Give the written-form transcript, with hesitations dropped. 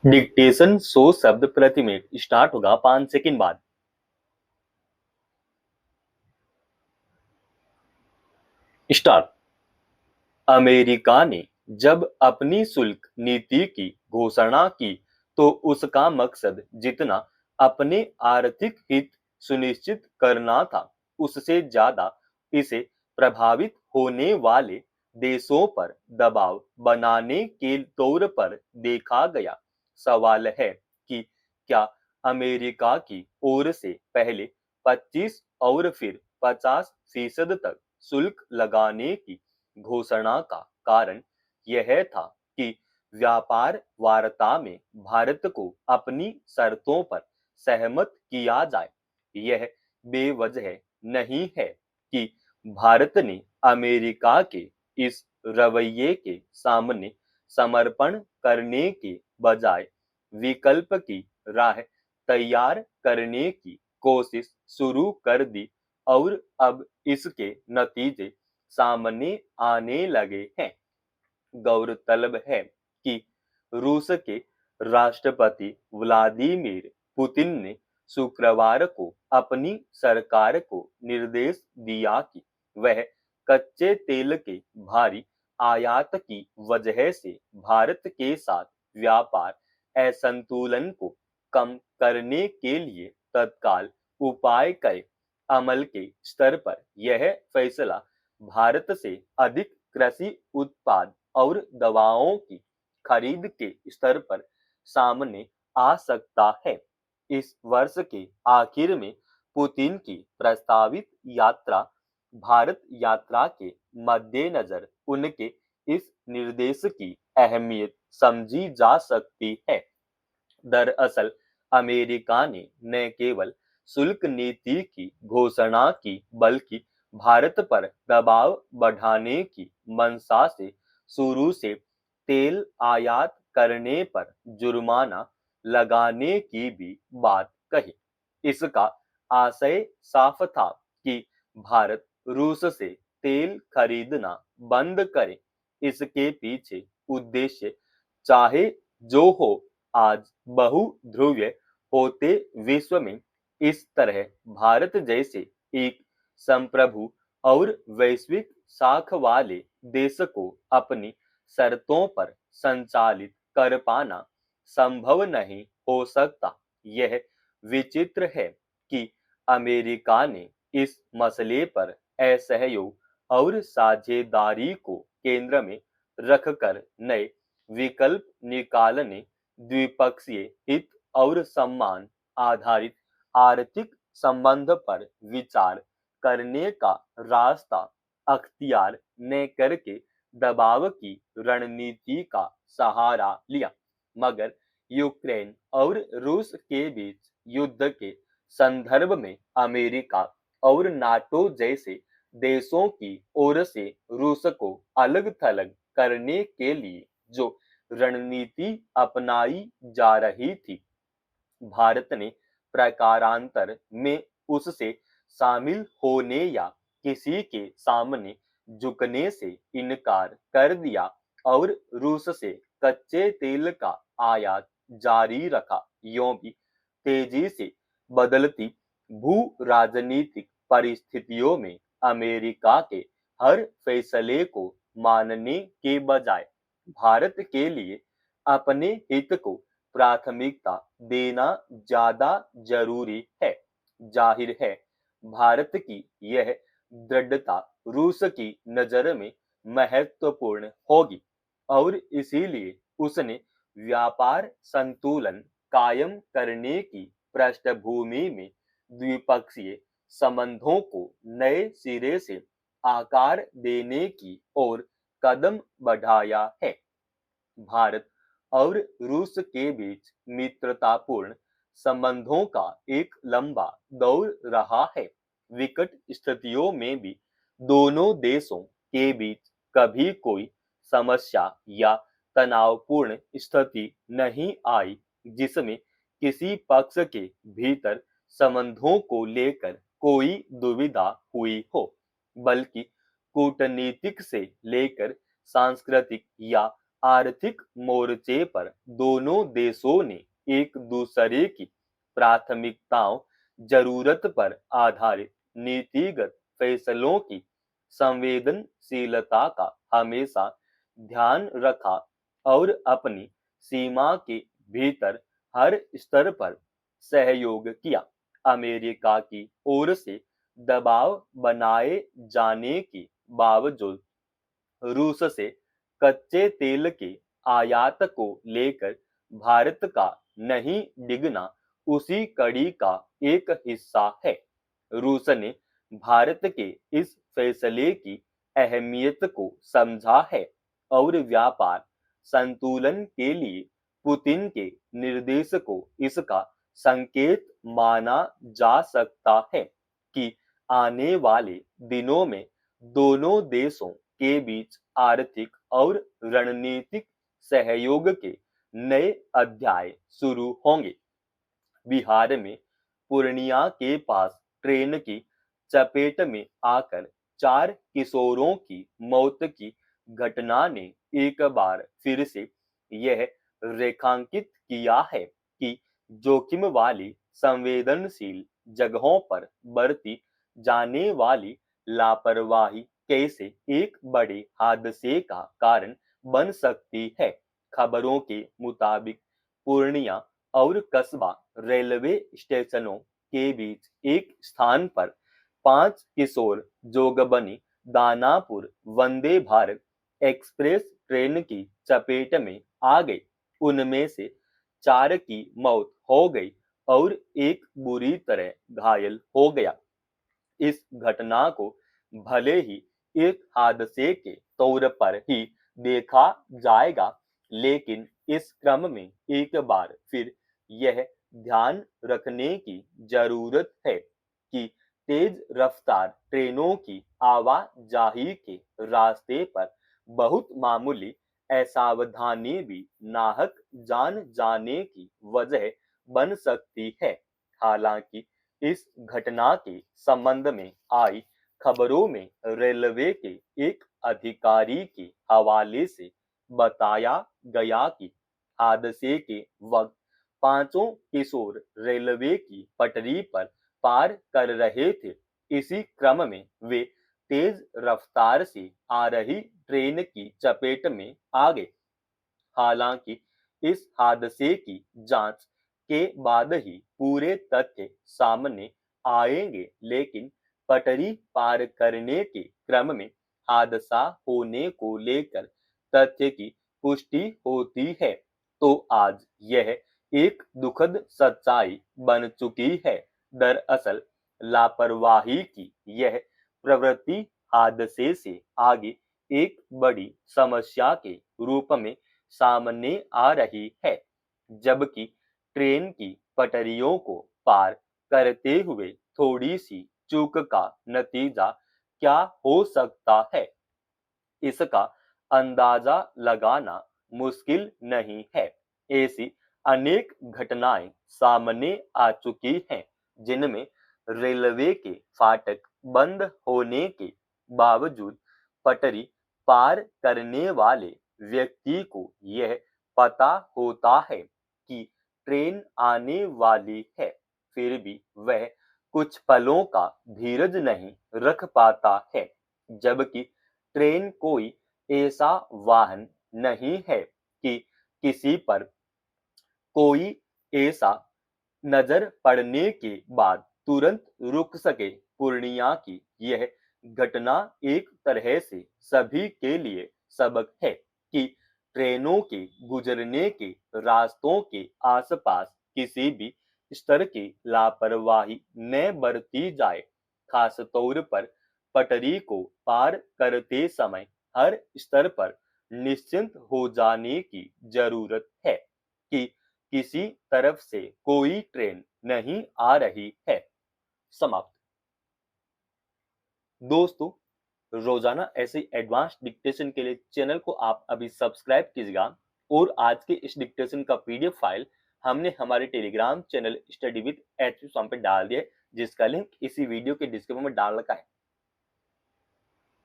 Dictation 100 शब्द प्रति minute start होगा 5 सेकंड बाद। स्टार्ट। अमेरिका ने जब अपनी शुल्क नीति की घोषणा की तो उसका मकसद जितना अपने आर्थिक हित सुनिश्चित करना था, उससे ज्यादा इसे प्रभावित होने वाले देशों पर दबाव बनाने के तौर पर देखा गया। सवाल है कि क्या अमेरिका की ओर से पहले 25 और फिर 50% तक शुल्क लगाने की घोषणा का कारण यह था कि व्यापार वार्ता में भारत को अपनी शर्तों पर सहमत किया जाए। यह बेवजह नहीं है कि भारत ने अमेरिका के इस रवैये के सामने समर्पण करने के बजाय विकल्प की राह तैयार करने की कोशिश शुरू कर दी और अब इसके नतीजे सामने आने लगे हैं। गौरतलब है कि रूस के राष्ट्रपति व्लादिमीर पुतिन ने शुक्रवार को अपनी सरकार को निर्देश दिया कि वह कच्चे तेल के भारी आयात की वजह से भारत के साथ व्यापार असंतुलन को कम करने के लिए तत्काल उपाय करे। अमल के स्तर पर यह फैसला भारत से अधिक कृषि उत्पाद और दवाओं की खरीद के स्तर पर सामने आ सकता है। इस वर्ष के आखिर में पुतिन की प्रस्तावित यात्रा भारत यात्रा के मद्देनजर उनके इस निर्देश की अहमियत समझी जा सकती है। दरअसल अमेरिका ने न केवल शुल्क नीति की घोषणा की बल्कि भारत पर दबाव बढ़ाने की मंशा से शुरू से तेल आयात करने पर जुर्माना लगाने की भी बात कही। इसका आशय साफ था कि भारत रूस से तेल खरीदना बंद करे। इसके पीछे उद्देश्य चाहे जो हो, आज बहुध्रुवीय होते विश्व में इस तरह भारत जैसे एक संप्रभु और वैश्विक साख वाले देश को अपनी शर्तों पर संचालित कर पाना संभव नहीं हो सकता। यह विचित्र है कि अमेरिका ने इस मसले पर असहयोग और साझेदारी को केंद्र में रखकर नए विकल्प निकालने, द्विपक्षीय हित और सम्मान आधारित आर्थिक संबंध पर विचार करने का रास्ता अख्तियार न करके दबाव की रणनीति का सहारा लिया। मगर यूक्रेन और रूस के बीच युद्ध के संदर्भ में अमेरिका और नाटो जैसे देशों की ओर से रूस को अलग थलग करने के लिए जो रणनीति अपनाई जा रही थी, भारत ने प्रकारांतर में उससे शामिल होने या किसी के सामने झुकने से इनकार कर दिया और रूस से कच्चे तेल का आयात जारी रखा। यों भी तेजी से बदलती भू राजनीतिक परिस्थितियों में अमेरिका के हर फैसले को मानने के बजाय भारत के लिए अपने हित को प्राथमिकता देना ज्यादा जरूरी है। जाहिर है भारत की यह दृढ़ता रूस की नजर में महत्वपूर्ण होगी और इसीलिए उसने व्यापार संतुलन कायम करने की पृष्ठभूमि में द्विपक्षीय संबंधों को नए सिरे से आकार देने की ओर कदम बढ़ाया है। भारत और रूस के बीच मित्रतापूर्ण संबंधों का एक लंबा दौर रहा है। विकट स्थितियों में भी दोनों देशों के बीच कभी कोई समस्या या तनावपूर्ण स्थिति नहीं आई जिसमें किसी पक्ष के भीतर संबंधों को लेकर कोई दुविधा हुई हो, बल्कि कूटनीतिक से लेकर सांस्कृतिक या आर्थिक मोर्चे पर दोनों देशों ने एक दूसरे की प्राथमिकताओं, जरूरत पर आधारित नीतिगत फैसलों की संवेदनशीलता का हमेशा ध्यान रखा और अपनी सीमा के भीतर हर स्तर पर सहयोग किया। अमेरिका की ओर से दबाव बनाए जाने के बावजूद रूस से कच्चे तेल के आयात को लेकर भारत का नहीं डिगना उसी कड़ी का एक हिस्सा है। रूस ने भारत के इस फैसले की अहमियत को समझा है और व्यापार संतुलन के लिए पुतिन के निर्देश को इसका संकेत माना जा सकता है कि आने वाले दिनों में दोनों देशों के बीच आर्थिक और रणनीतिक सहयोग के नए अध्याय शुरू होंगे। बिहार में पूर्णिया के पास ट्रेन की चपेट में आकर 4 किशोरों की मौत की घटना ने एक बार फिर से यह रेखांकित किया है कि जोखिम वाली संवेदनशील जगहों पर बरती जाने वाली लापरवाही कैसे एक बड़े हादसे का कारण बन सकती है। खबरों के मुताबिक पूर्णिया और कस्बा रेलवे स्टेशनों के बीच एक स्थान पर 5 किशोर जोगबनी दानापुर वंदे भारत एक्सप्रेस ट्रेन की चपेट में आ गए। उनमें से 4 की मौत हो गई और एक बुरी तरह घायल हो गया। इस घटना को भले ही एक हादसे के तौर पर ही देखा जाएगा, लेकिन इस क्रम में एक बार फिर यह ध्यान रखने की जरूरत है कि तेज रफ्तार ट्रेनों की आवाजाही के रास्ते पर बहुत मामूली असावधानी भी नाहक जान जाने की वजह बन सकती है। हालांकि इस घटना के संबंध में आई खबरों में रेलवे के एक अधिकारी के हवाले से बताया गया कि हादसे के वक्त 5 किशोर रेलवे की पटरी पर पार कर रहे थे। इसी क्रम में वे तेज रफ्तार से आ रही ट्रेन की चपेट में आ गए। हालांकि इस हादसे की जांच के बाद ही पूरे तथ्य सामने आएंगे, लेकिन पटरी पार करने के क्रम में हादसा होने को लेकर तथ्य की पुष्टि होती है तो आज यह एक दुखद सच्चाई बन चुकी है। दरअसल लापरवाही की यह प्रवृत्ति हादसे से आगे एक बड़ी समस्या के रूप में सामने आ रही है, जबकि ट्रेन की पटरियों को पार करते हुए थोड़ी सी चूक का नतीजा क्या हो सकता है, इसका अंदाजा लगाना मुश्किल नहीं है। ऐसी अनेक घटनाएं सामने आ चुकी हैं, जिनमें रेलवे के फाटक बंद होने के बावजूद पटरी पार करने वाले व्यक्ति को यह पता होता है कि ट्रेन आने वाली है, फिर भी वह कुछ पलों का धीरज नहीं रख पाता है, जबकि ट्रेन कोई ऐसा वाहन नहीं है कि किसी पर कोई ऐसा नजर पड़ने के बाद तुरंत रुक सके। पूर्णिया की यह घटना एक तरह से सभी के लिए सबक है कि ट्रेनों के गुजरने के रास्तों के आसपास किसी भी स्तर की लापरवाही न बरती जाए। खास तौर पर पटरी को पार करते समय हर स्तर पर निश्चिंत हो जाने की जरूरत है कि किसी तरफ से कोई ट्रेन नहीं आ रही है। समाप्त। दोस्तों, रोजाना ऐसे एडवांस डिक्टेशन के लिए चैनल को आप अभी सब्सक्राइब कीजिएगा और आज के इस डिक्टेशन का पीडीएफ फाइल हमने हमारे Telegram channel study with HP पे डाल दिया है, जिसका लिंक इसी वीडियो के डिस्क्रिप्शन में डाल रखा है।